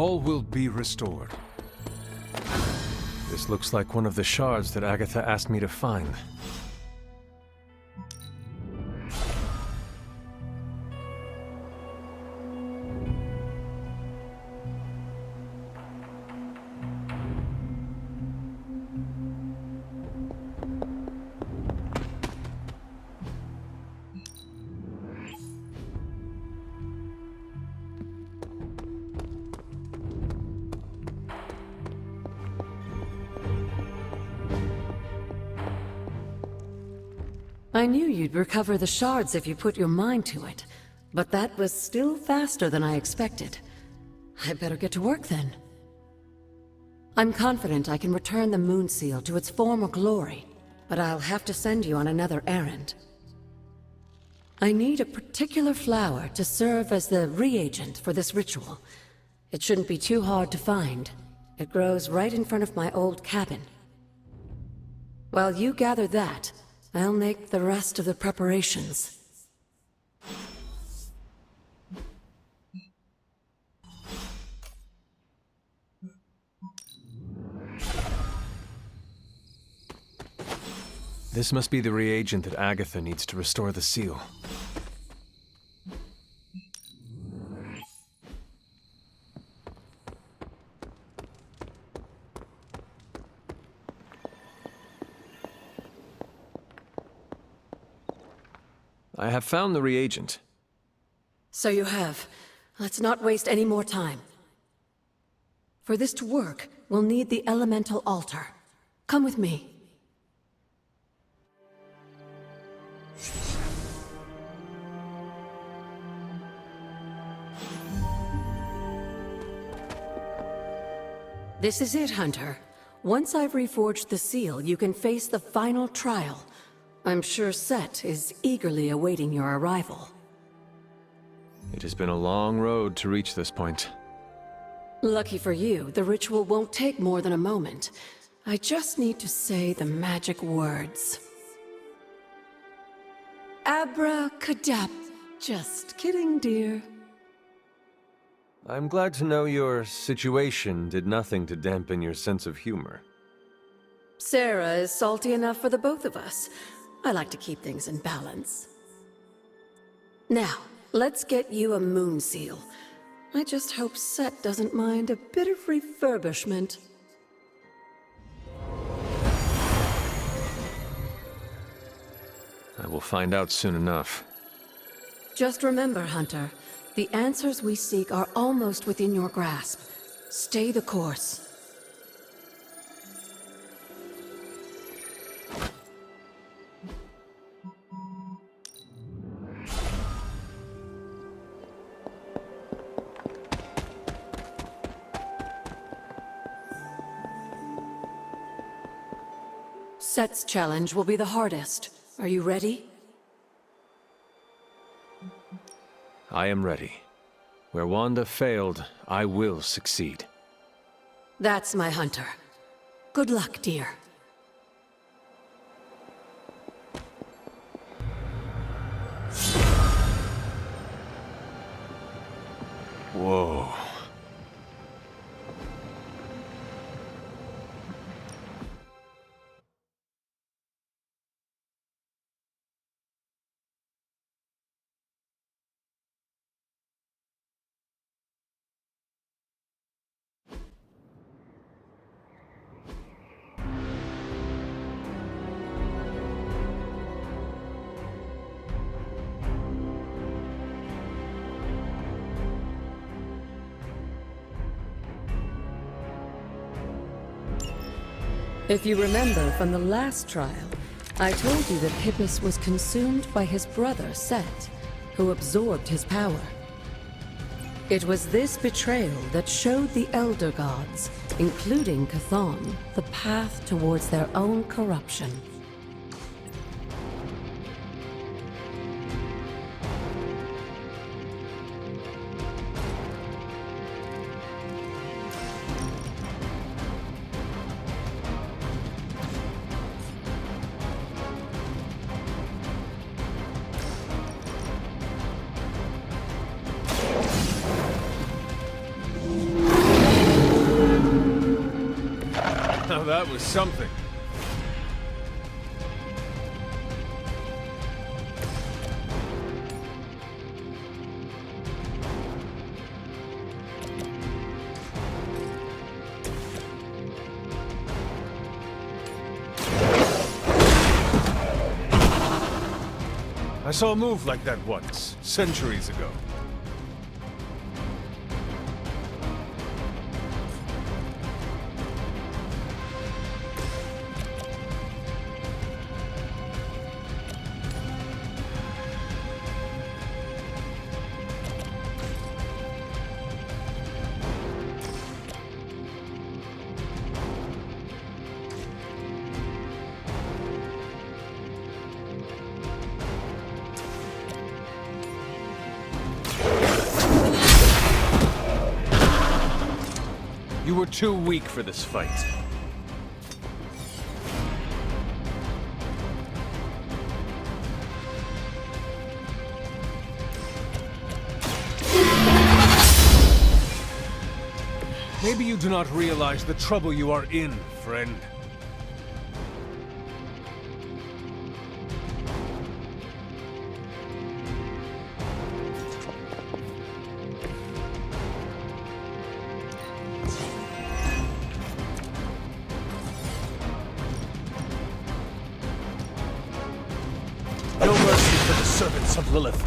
all will be restored. This looks like one of the shards that Agatha asked me to find. I knew you'd recover the shards if you put your mind to it, but that was still faster than I expected. I better get to work then. I'm confident I can return the moon seal to its former glory, but I'll have to send you on another errand. I need a particular flower to serve as the reagent for this ritual. It shouldn't be too hard to find. It grows right in front of my old cabin. While you gather that, I'll make the rest of the preparations. This must be the reagent that Agatha needs to restore the seal. I have found the reagent. So you have. Let's not waste any more time. For this to work, we'll need the elemental altar. Come with me. This is it, Hunter. Once I've reforged the seal, you can face the final trial. I'm sure Set is eagerly awaiting your arrival. It has been a long road to reach this point. Lucky for you, the ritual won't take more than a moment. I just need to say the magic words. Abracadabra. Just kidding, dear. I'm glad to know your situation did nothing to dampen your sense of humor. Sarah is salty enough for the both of us. I like to keep things in balance. Now, let's get you a moon seal. I just hope Set doesn't mind a bit of refurbishment. I will find out soon enough. Just remember, Hunter, the answers we seek are almost within your grasp. Stay the course. Set's challenge will be the hardest. Are you ready? I am ready. Where Wanda failed, I will succeed. That's my Hunter. Good luck, dear. Whoa. If you remember from the last trial, I told you that Hippus was consumed by his brother, Set, who absorbed his power. It was this betrayal that showed the Elder Gods, including Chthon, the path towards their own corruption. Now that was something. I saw a move like that once, centuries ago. You were too weak for this fight. Maybe you do not realize the trouble you are in, friend. No mercy for the servants of Lilith.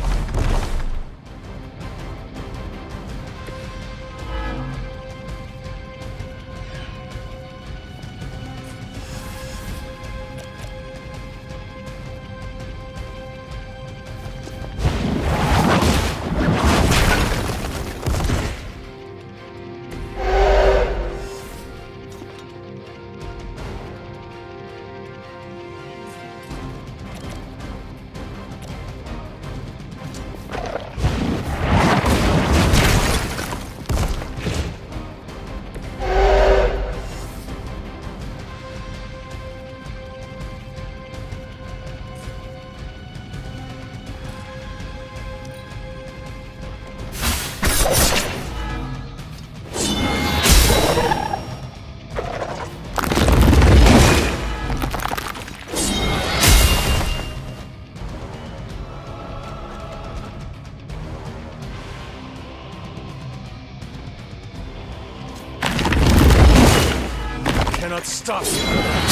Cannot stop you.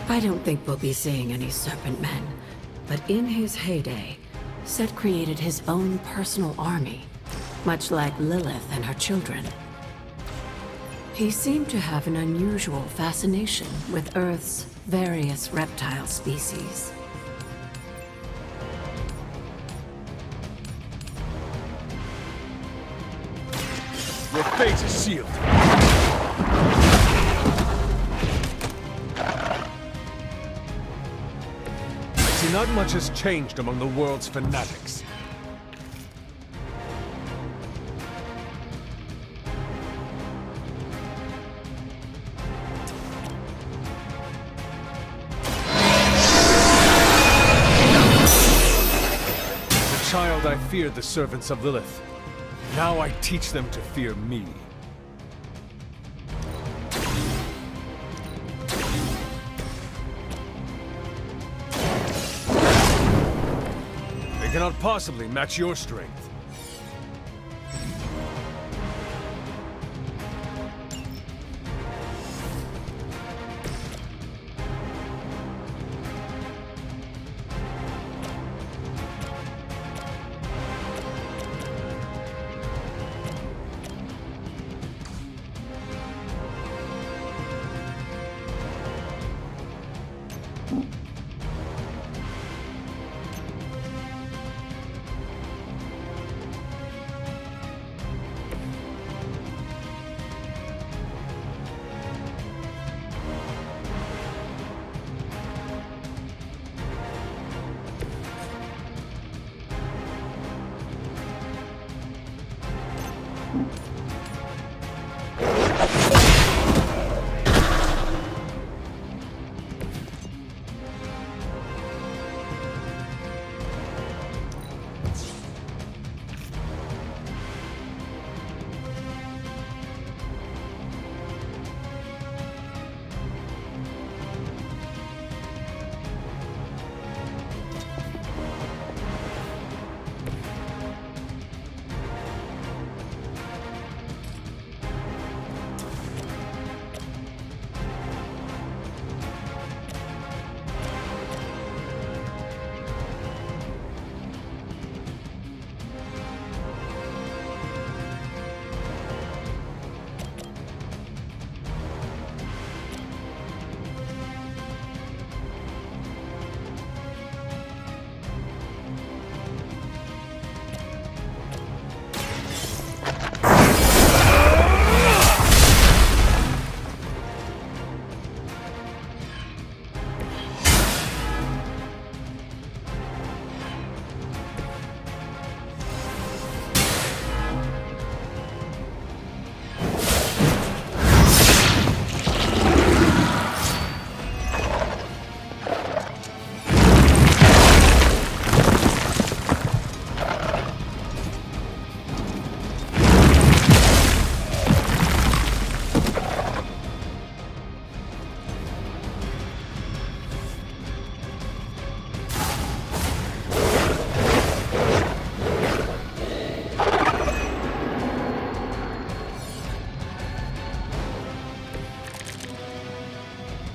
I don't think we'll be seeing any Serpent Men, but in his heyday, Set created his own personal army, much like Lilith and her children. He seemed to have an unusual fascination with Earth's various reptile species. Your fate is sealed. Not much has changed among the world's fanatics. As a child, I feared the servants of Lilith. Now I teach them to fear me. They cannot possibly match your strength.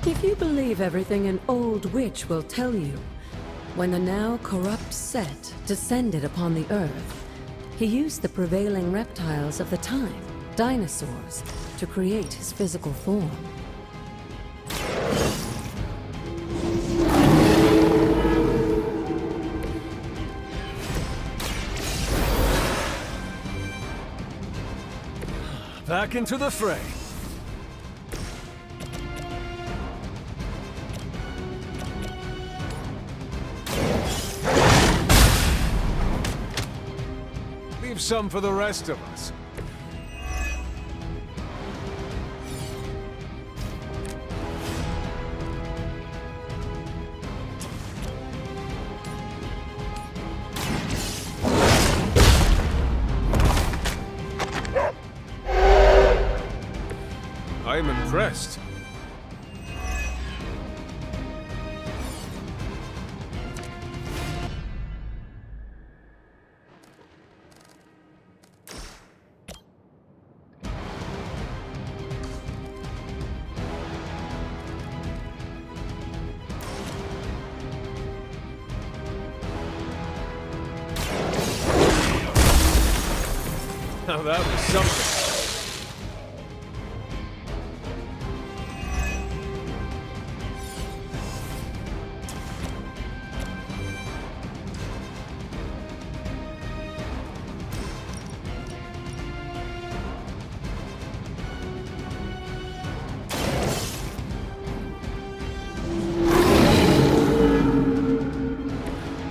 If you believe everything an old witch will tell you, when the now corrupt Set descended upon the Earth, he used the prevailing reptiles of the time, dinosaurs, to create his physical form. Back into the fray. Leave some for the rest of us. I'm impressed. Now that was something.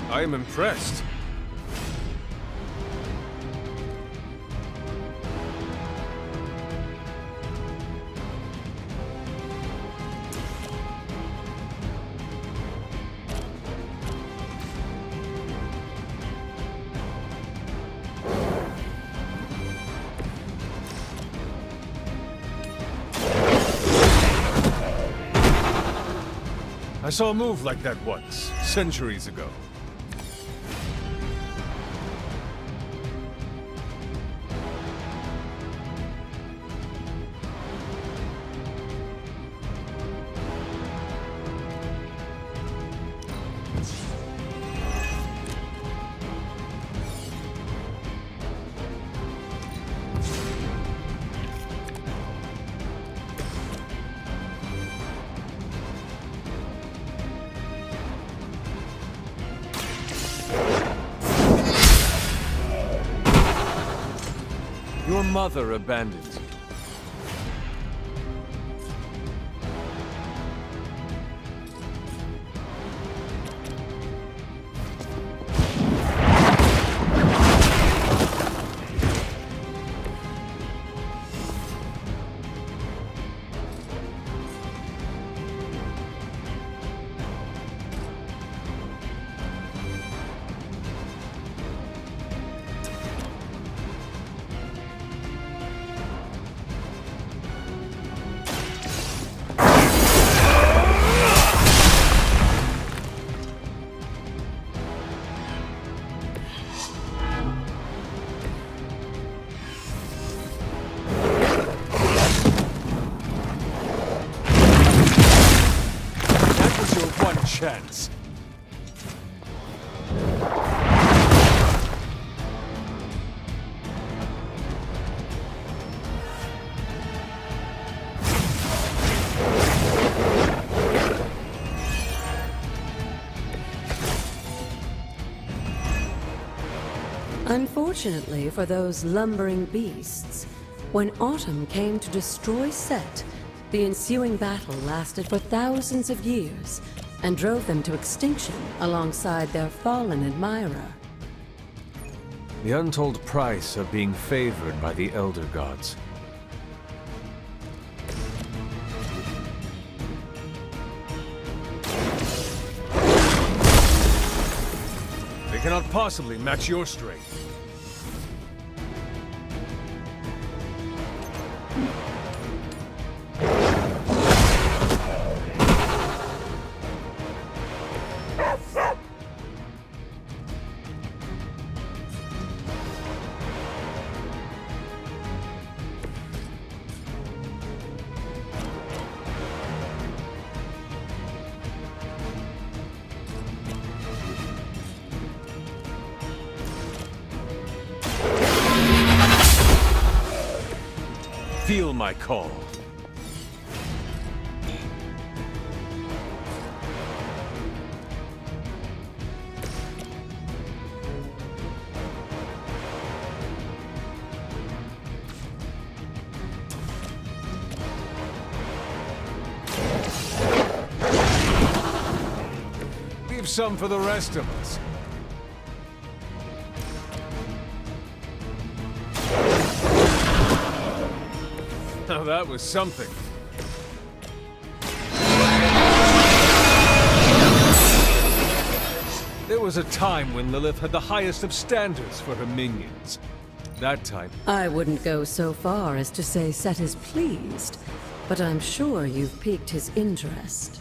I am impressed. I saw a move like that once, centuries ago. Your mother abandoned you. chance. Unfortunately for those lumbering beasts, when autumn came to destroy Set, the ensuing battle lasted for thousands of years and drove them to extinction alongside their fallen admirer. The untold price of being favored by the Elder Gods. They cannot possibly match your strength. Feel my call. Leave some for the rest of us. Now that was something. There was a time when Lilith had the highest of standards for her minions. That time... I wouldn't go so far as to say Set is pleased, but I'm sure you've piqued his interest.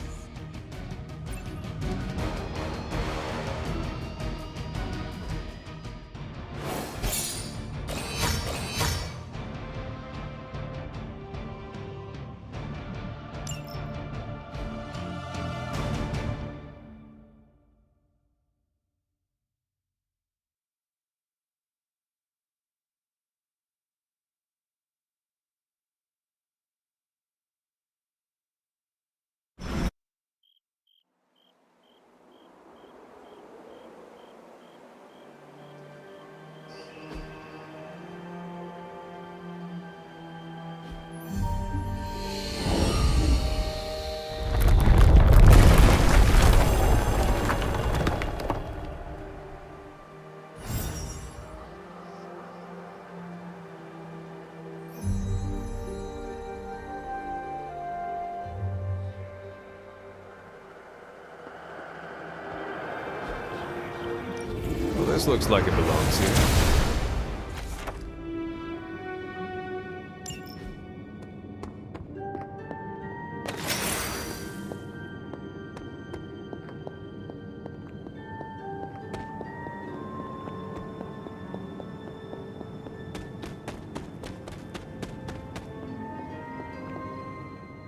This looks like it belongs here.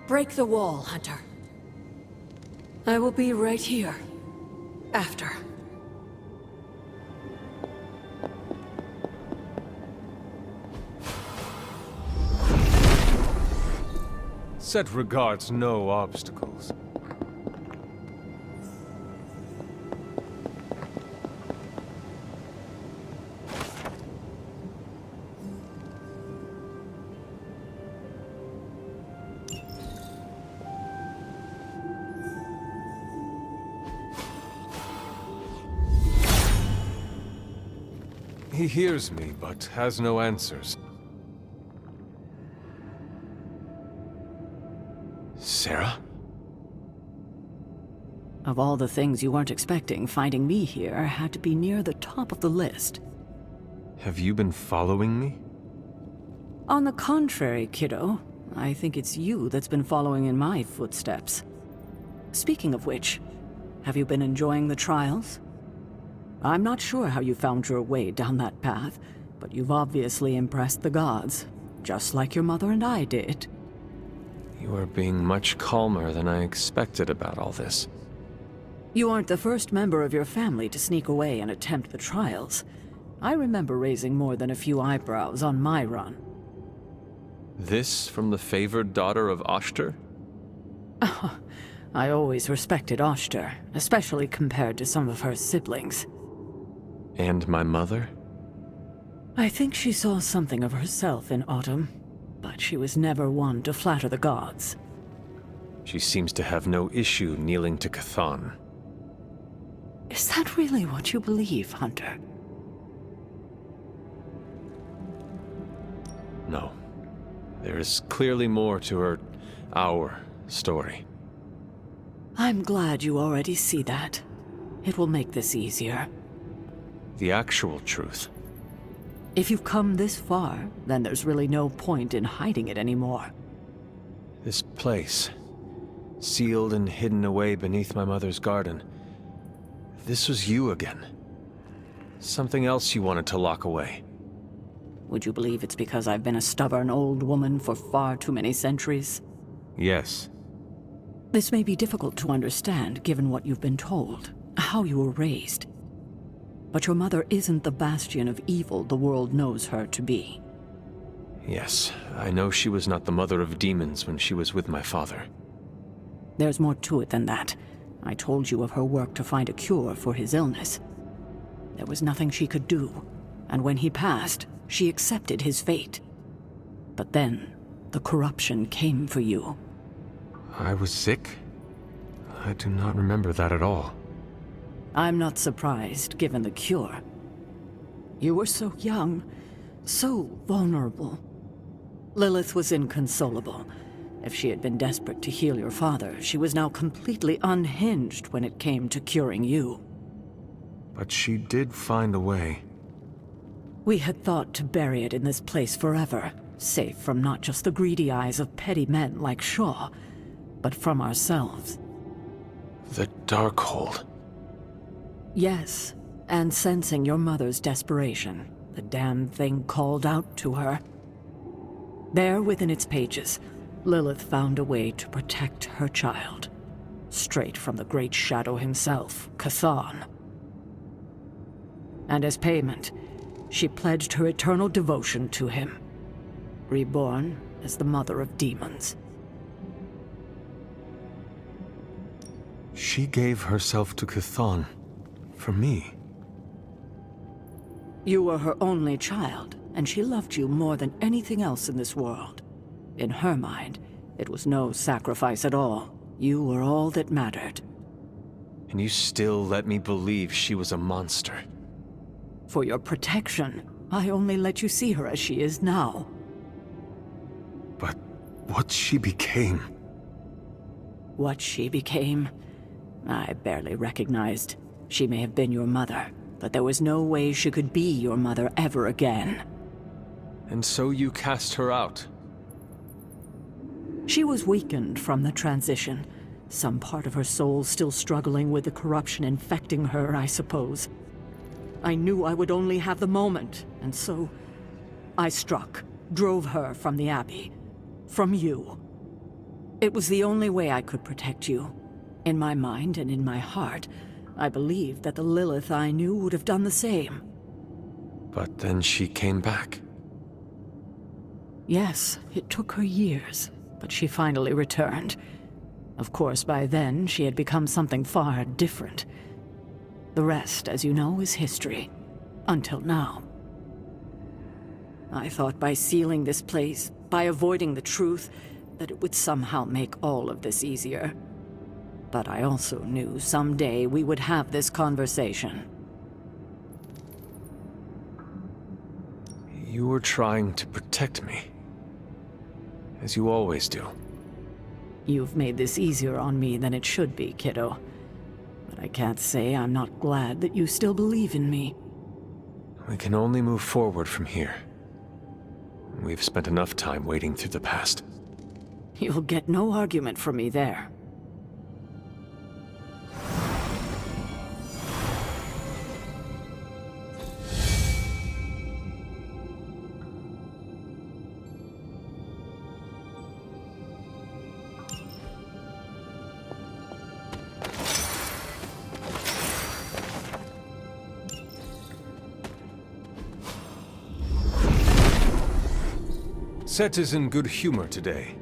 Break the wall, Hunter. I will be right here. After. Set regards no obstacles. He hears me, but has no answers. Sarah? Of all the things you weren't expecting, finding me here had to be near the top of the list. Have you been following me? On the contrary, kiddo, I think it's you that's been following in my footsteps. Speaking of which, have you been enjoying the trials? I'm not sure how you found your way down that path, but you've obviously impressed the gods, just like your mother and I did. You are being much calmer than I expected about all this. You aren't the first member of your family to sneak away and attempt the trials. I remember raising more than a few eyebrows on my run. This from the favored daughter of Oshter? I always respected Oshter, especially compared to some of her siblings. And my mother? I think she saw something of herself in Autumn, but she was never one to flatter the gods. She seems to have no issue kneeling to Chthon. Is that really what you believe, Hunter? No. There is clearly more to our story. I'm glad you already see that. It will make this easier. The actual truth. If you've come this far, then there's really no point in hiding it anymore. This place, sealed and hidden away beneath my mother's garden. This was you again. Something else you wanted to lock away. Would you believe it's because I've been a stubborn old woman for far too many centuries? Yes. This may be difficult to understand given what you've been told, how you were raised. But your mother isn't the bastion of evil the world knows her to be. Yes, I know she was not the mother of demons when she was with my father. There's more to it than that. I told you of her work to find a cure for his illness. There was nothing she could do, and when he passed, she accepted his fate. But then, the corruption came for you. I was sick? I do not remember that at all. I'm not surprised, given the cure. You were so young, so vulnerable. Lilith was inconsolable. If she had been desperate to heal your father, she was now completely unhinged when it came to curing you. But she did find a way. We had thought to bury it in this place forever, safe from not just the greedy eyes of petty men like Shaw, but from ourselves. The Darkhold. Yes, and sensing your mother's desperation, the damned thing called out to her. There within its pages, Lilith found a way to protect her child, straight from the Great Shadow himself, Chthon. And as payment, she pledged her eternal devotion to him, reborn as the mother of demons. She gave herself to Chthon. For me. You were her only child, and she loved you more than anything else in this world. In her mind, it was no sacrifice at all. You were all that mattered. And you still let me believe she was a monster. For your protection, I only let you see her as she is now. But what she became... What she became, I barely recognized. She may have been your mother, but there was no way she could be your mother ever again. And so you cast her out? She was weakened from the transition. Some part of her soul still struggling with the corruption infecting her, I suppose. I knew I would only have the moment, and so I struck, drove her from the Abbey, from you. It was the only way I could protect you. In my mind and in my heart, I believed that the Lilith I knew would have done the same. But then she came back. Yes, it took her years, but she finally returned. Of course, by then, she had become something far different. The rest, as you know, is history. Until now. I thought by sealing this place, by avoiding the truth, that it would somehow make all of this easier. But I also knew someday we would have this conversation. You were trying to protect me. As you always do. You've made this easier on me than it should be, kiddo. But I can't say I'm not glad that you still believe in me. We can only move forward from here. We've spent enough time wading through the past. You'll get no argument from me there. Set is in good humor today.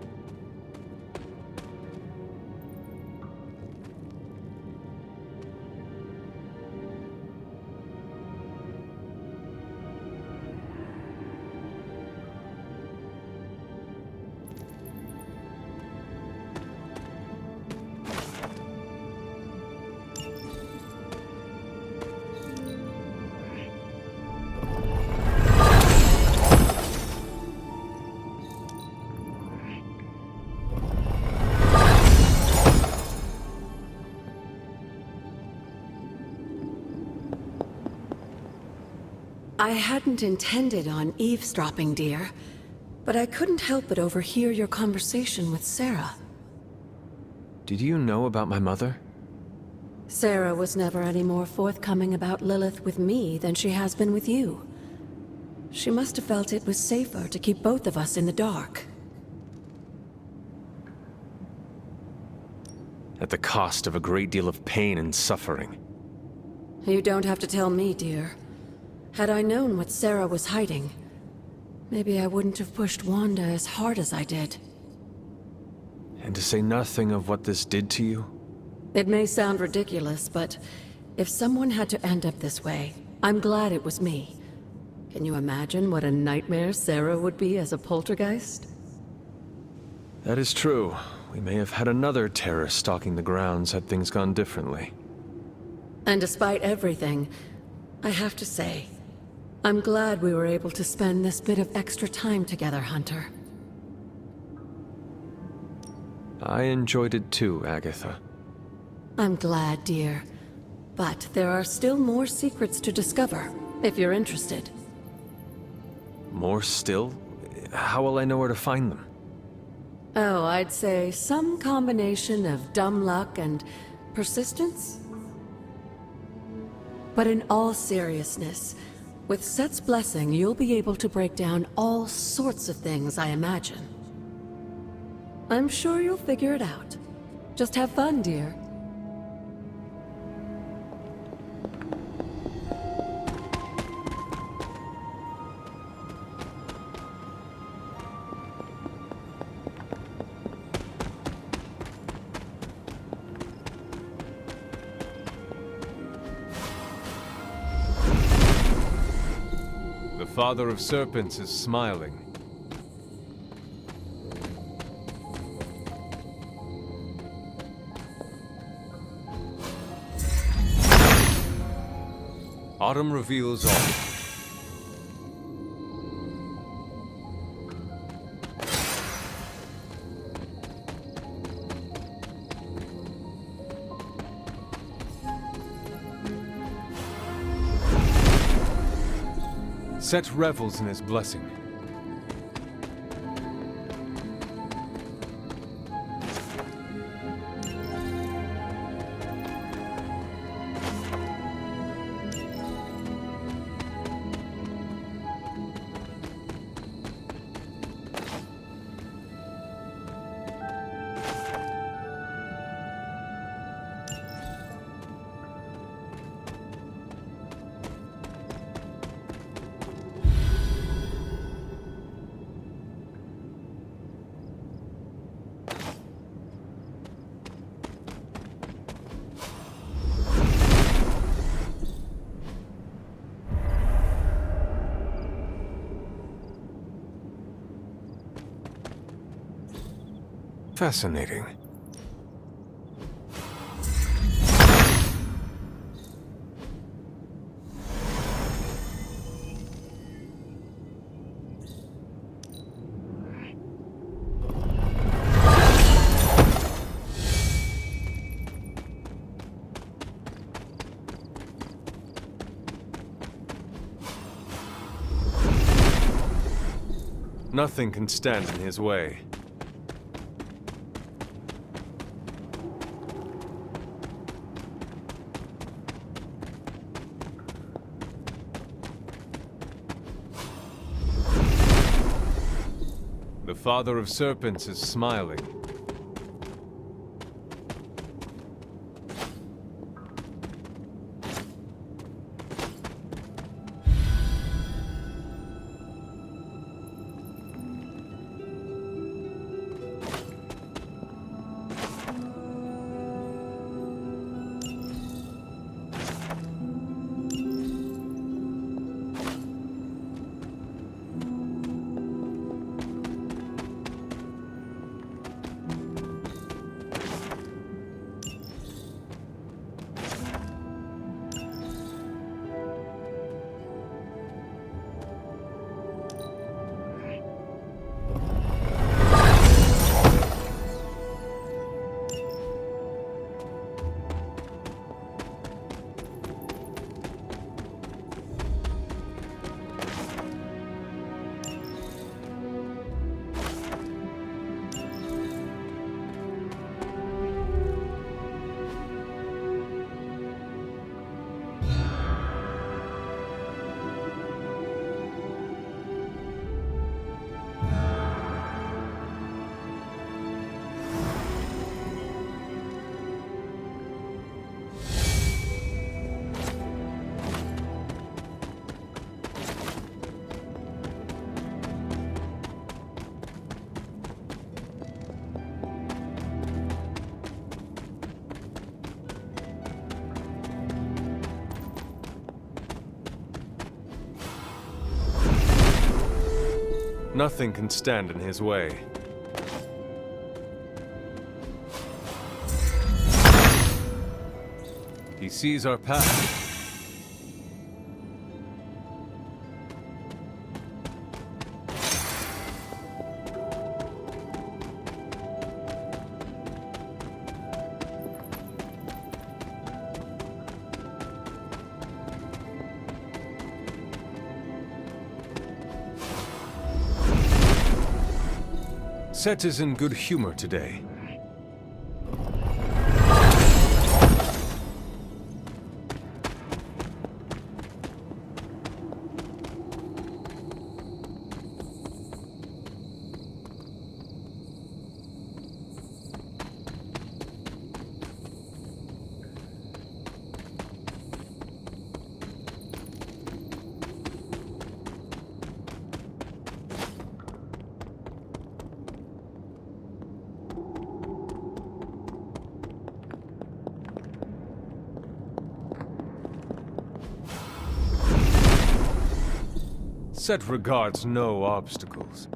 I hadn't intended on eavesdropping, dear, but I couldn't help but overhear your conversation with Sarah. Did you know about my mother? Sarah was never any more forthcoming about Lilith with me than she has been with you. She must have felt it was safer to keep both of us in the dark. At the cost of a great deal of pain and suffering. You don't have to tell me, dear. Had I known what Sarah was hiding, maybe I wouldn't have pushed Wanda as hard as I did. And to say nothing of what this did to you? It may sound ridiculous, but if someone had to end up this way, I'm glad it was me. Can you imagine what a nightmare Sarah would be as a poltergeist? That is true. We may have had another terror stalking the grounds had things gone differently. And despite everything, I have to say, I'm glad we were able to spend this bit of extra time together, Hunter. I enjoyed it too, Agatha. I'm glad, dear. But there are still more secrets to discover, if you're interested. More still? How will I know where to find them? Oh, I'd say some combination of dumb luck and persistence? But in all seriousness, with Set's blessing, you'll be able to break down all sorts of things, I imagine. I'm sure you'll figure it out. Just have fun, dear. The Father of Serpents is smiling. Autumn reveals all. Set revels in his blessing. Fascinating. Nothing can stand in his way. The Father of Serpents is smiling. Nothing can stand in his way. He sees our path. Set is in good humor today. Set regards no obstacles.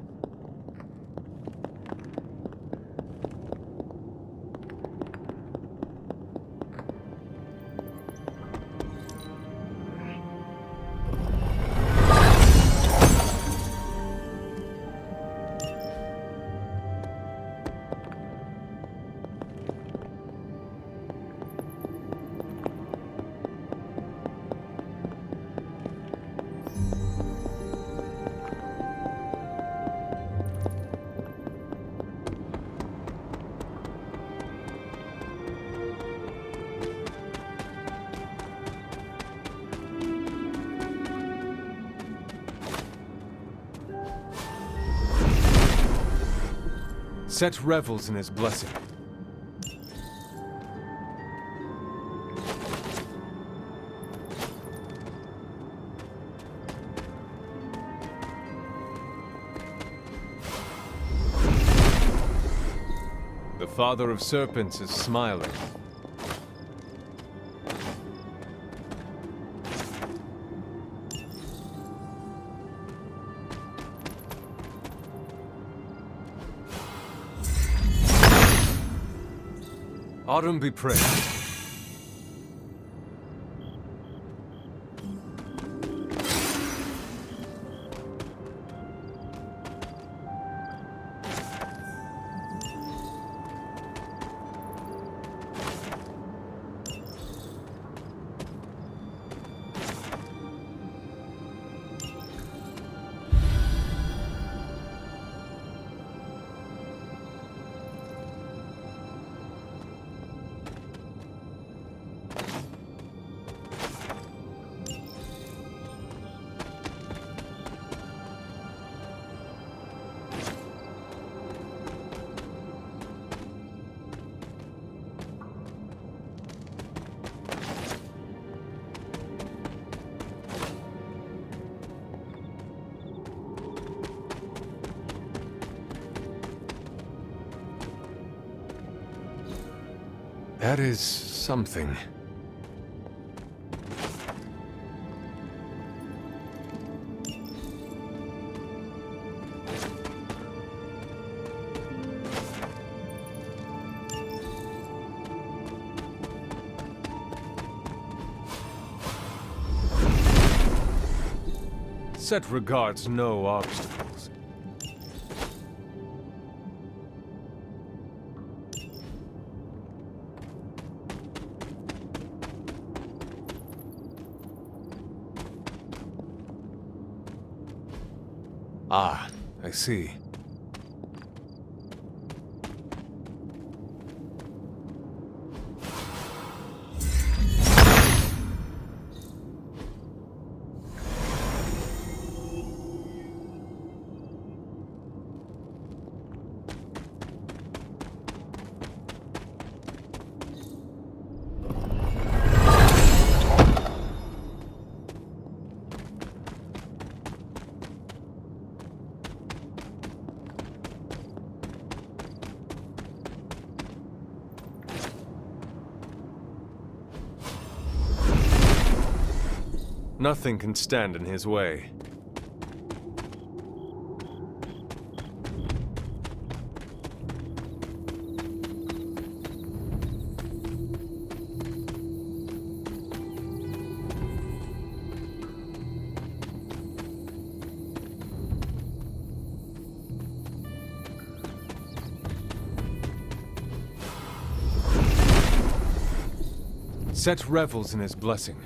Set revels in his blessing. The Father of Serpents is smiling. Autumn be praised. That is something. Set regards no obstacles. Ah, I see. Nothing can stand in his way. Set revels in his blessing.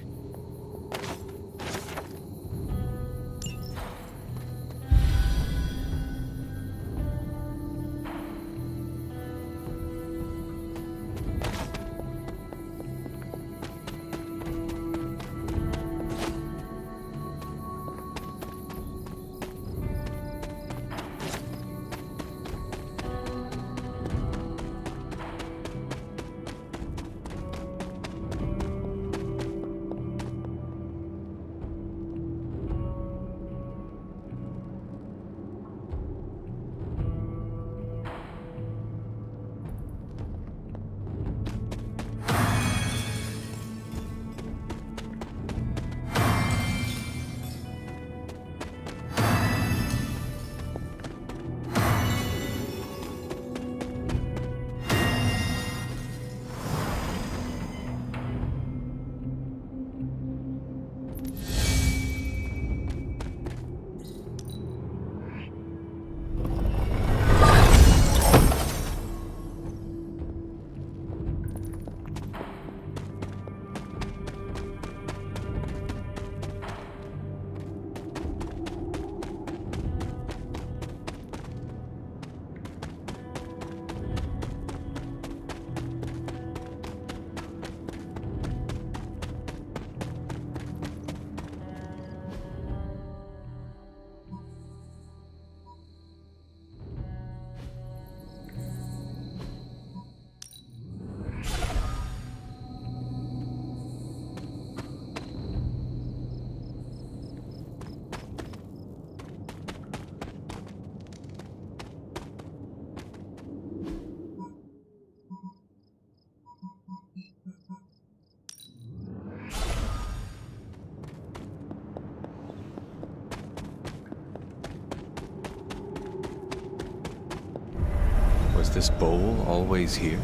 Was this bowl always here?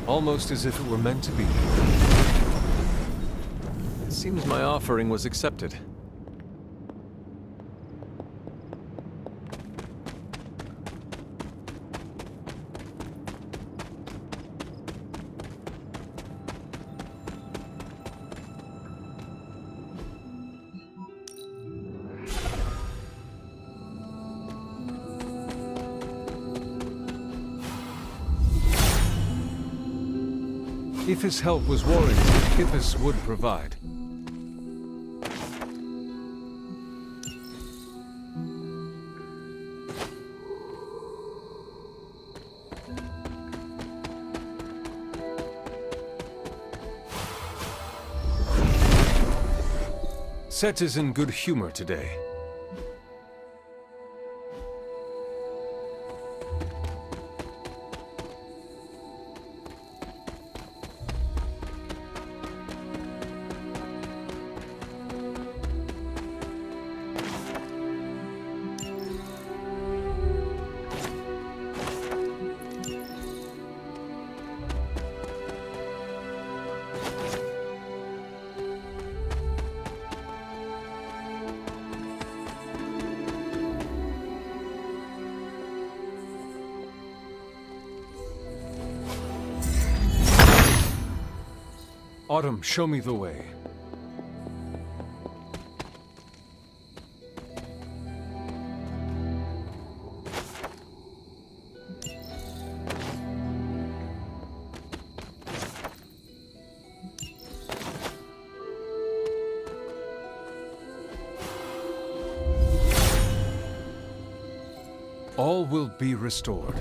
Almost as if it were meant to be. It seems my offering was accepted. If his help was warranted, Kippis would provide. Set is in good humor today. Autumn, show me the way. All will be restored.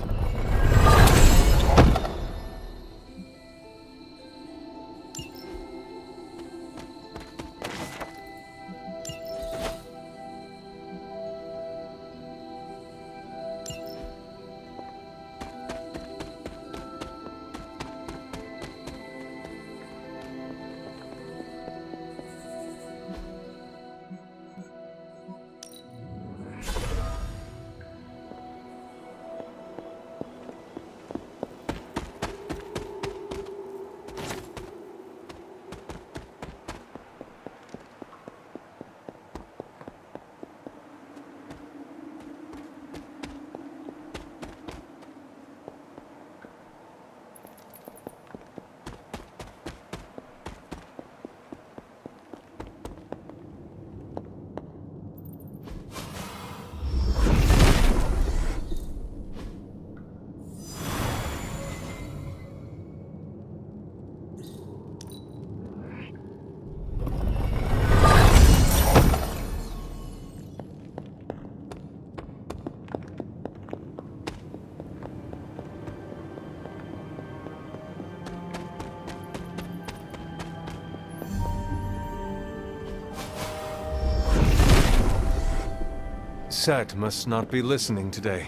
Set must not be listening today.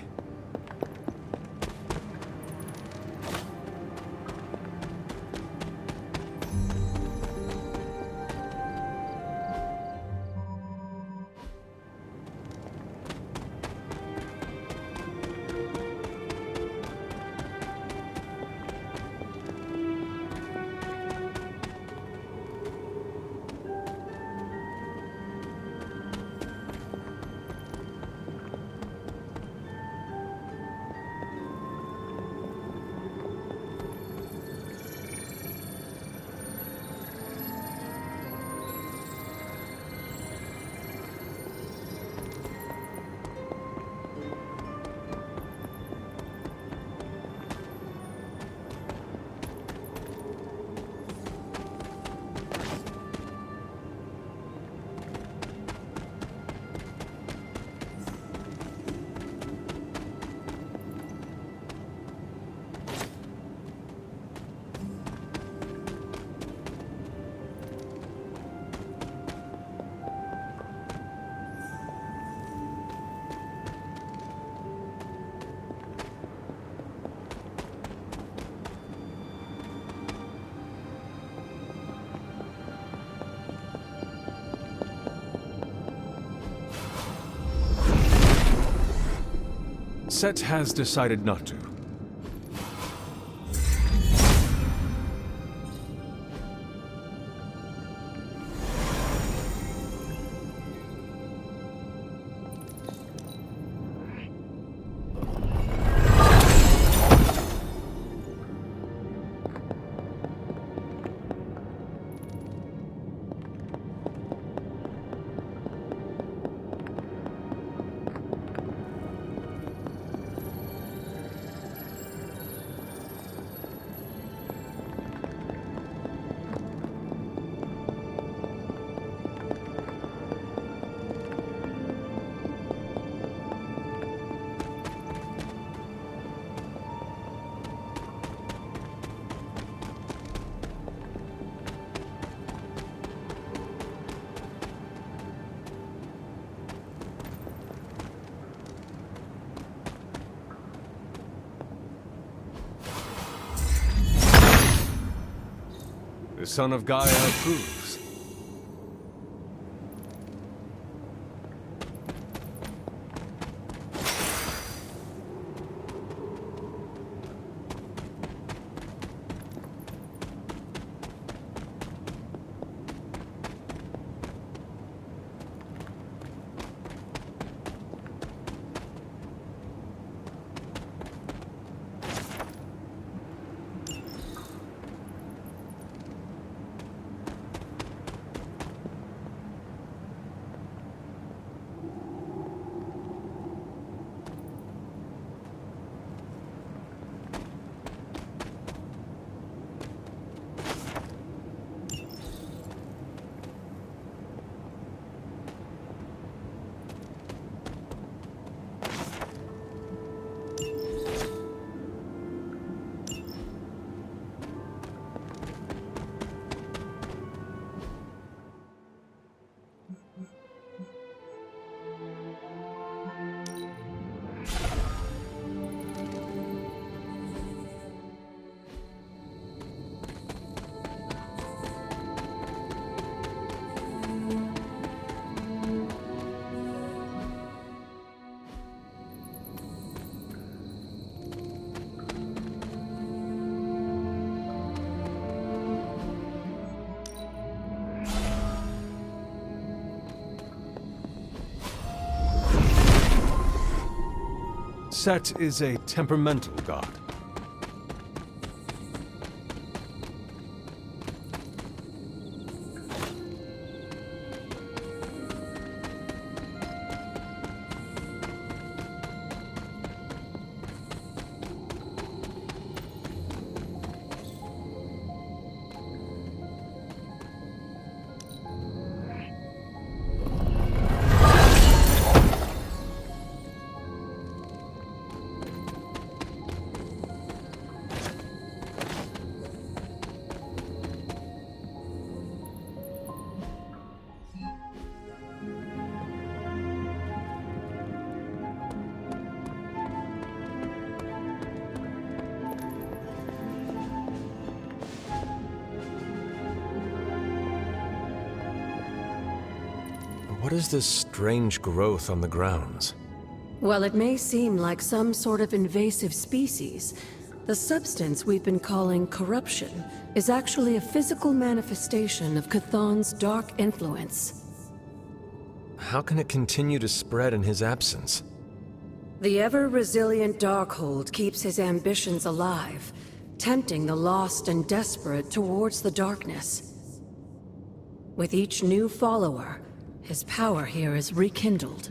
Set has decided not to. The son of Gaia approves. Set is a temperamental god. What is this strange growth on the grounds? While it may seem like some sort of invasive species, the substance we've been calling corruption is actually a physical manifestation of Chthon's dark influence. How can it continue to spread in his absence? The ever-resilient Darkhold keeps his ambitions alive, tempting the lost and desperate towards the darkness. With each new follower, his power here is rekindled.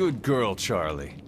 Good girl, Charlie.